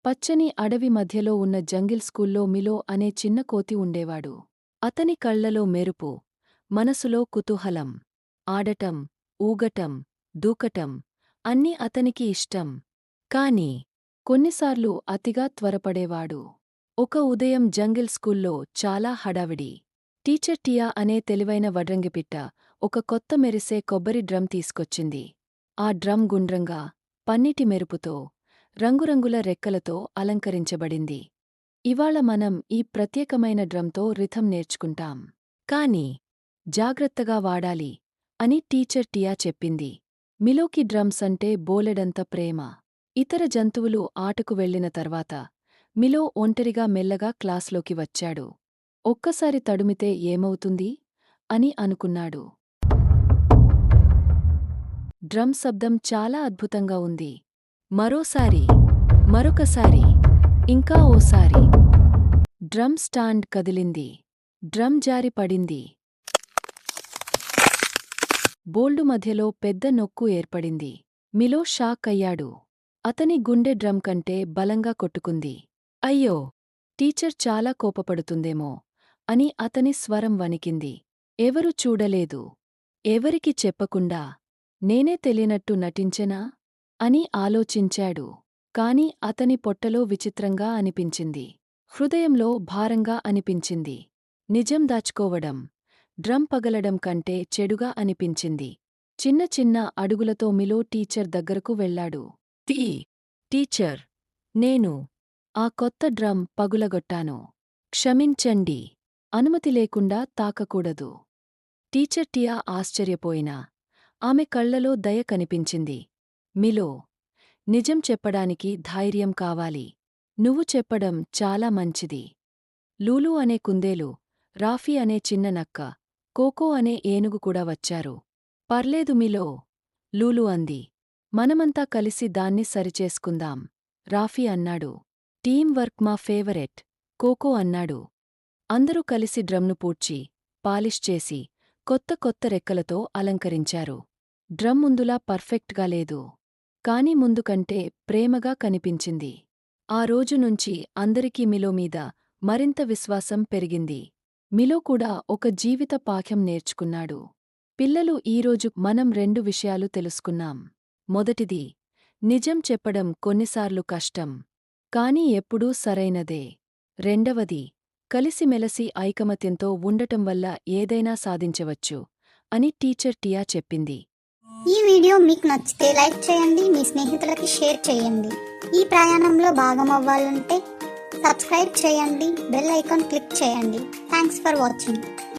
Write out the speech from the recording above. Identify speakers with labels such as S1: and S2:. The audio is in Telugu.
S1: పచ్చని అడవి మధ్యలో ఉన్న జంగిల్ స్కూల్లో మిలో అనే చిన్న కోతి ఉండేవాడు. అతని కళ్లలో మెరుపు, మనసులో కుతూహలం. ఆడటం, ఊగటం, దూకటం అన్నీ అతనికి ఇష్టం. కాని కొన్నిసార్లు అతిగా త్వరపడేవాడు. ఒక ఉదయం జంగిల్ స్కూల్లో చాలా హడావిడి. టీచర్ టియా అనే తెలివైన వడ్రంగిపిట్ట ఒక కొత్త మెరిసే కొబ్బరి డ్రమ్ తీసుకొచ్చింది. ఆ డ్రమ్ గుండ్రంగా, పన్నీటి మెరుపుతో, రంగురంగుల రెక్కలతో అలంకరించబడింది. ఇవాళ మనం ఈ ప్రత్యేకమైన డ్రమ్తో రిథం నేర్చుకుంటాం. కాని జాగ్రత్తగా వాడాలి అని టీచర్ టియా చెప్పింది. మిలోకి డ్రమ్స్ అంటే బోలెడంత ప్రేమ. ఇతర జంతువులు ఆటకు వెళ్లిన తర్వాత మిలో ఒంటరిగా మెల్లగా క్లాస్లోకి వచ్చాడు. ఒక్కసారి తడుమితే ఏమవుతుంది అని అనుకున్నాడు. డ్రమ్ శబ్దం చాలా అద్భుతంగా ఉంది. మరోసారి, మరొకసారి, ఇంకా ఓసారి. డ్రమ్ స్టాండ్ కదిలింది. డ్రమ్ జారి పడింది. బోల్డు మధ్యలో పెద్ద నొక్కు ఏర్పడింది. మిలో షాక్ అయ్యాడు. అతని గుండె డ్రమ్ కంటే బలంగా కొట్టుకుంది. అయ్యో! టీచర్ చాలా కోపపడుతుందేమో అని అతని స్వరం వణికింది. ఎవరూ చూడలేదు. ఎవరికి చెప్పకుండా నేనే తెలియనట్టు నటించెనా అని ఆలోచించాడు. కాని అతని పొట్టలో విచిత్రంగా అనిపించింది. హృదయంలో భారంగా అనిపించింది. నిజం దాచుకోవడం, డ్రమ్ పగలడం కంటే చెడుగా అనిపించింది. చిన్న చిన్న అడుగులతో మిలో టీచర్ దగ్గరకు వెళ్లాడు. టీచర్, నేను ఆ కొత్త డ్రమ్ పగులగొట్టాను. క్షమించండి. అనుమతి లేకుండా తాకకూడదు. టీచర్ టియా ఆశ్చర్యపోయినా ఆమె కళ్లలో దయ కనిపించింది. మిలో, నిజం చెప్పడానికి ధైర్యం కావాలి. నువ్వు చెప్పడం చాలా మంచిది. లూలు అనే కుందేలు, రాఫీ అనే చిన్న నక్క, కోకో అనే ఏనుగు కూడా వచ్చారు. పర్లేదు మిలో, లూలు అంది. మనమంతా కలిసి దాన్ని సరిచేసుకుందాం. రాఫీ అన్నాడు. టీం వర్క్ మా ఫేవరెట్, కోకో అన్నాడు. అందరూ కలిసి డ్రమ్ను పూడ్చి, పాలిష్ చేసి, కొత్త కొత్త రెక్కలతో అలంకరించారు. డ్రమ్ ముందులా పర్ఫెక్ట్గా లేదు. కాని ముందుకంటే ప్రేమగా కనిపించింది. ఆ రోజునుంచి అందరికీ మిలో మీద మరింత విశ్వాసం పెరిగింది. మిలో కూడా ఒక జీవిత పాఠం నేర్చుకున్నాడు. పిల్లలు, ఈరోజు మనం 2 విషయాలు తెలుసుకున్నాం. మొదటిది, నిజం చెప్పడం కొన్నిసార్లు కష్టం. కాని ఎప్పుడూ సరైనదే. రెండవది, కలిసిమెలసి ఐకమత్యంతో ఉండటం వల్ల ఏదైనా సాధించవచ్చు అని టీచర్ టియా చెప్పింది.
S2: ఈ వీడియో మీకు నచ్చితే లైక్ చేయండి, మీ స్నేహితులకి షేర్ చేయండి. ఈ ప్రయాణంలో భాగమవ్వాలంటే సబ్స్క్రైబ్ చేయండి, బెల్ ఐకాన్ క్లిక్ చేయండి. Thanks for watching.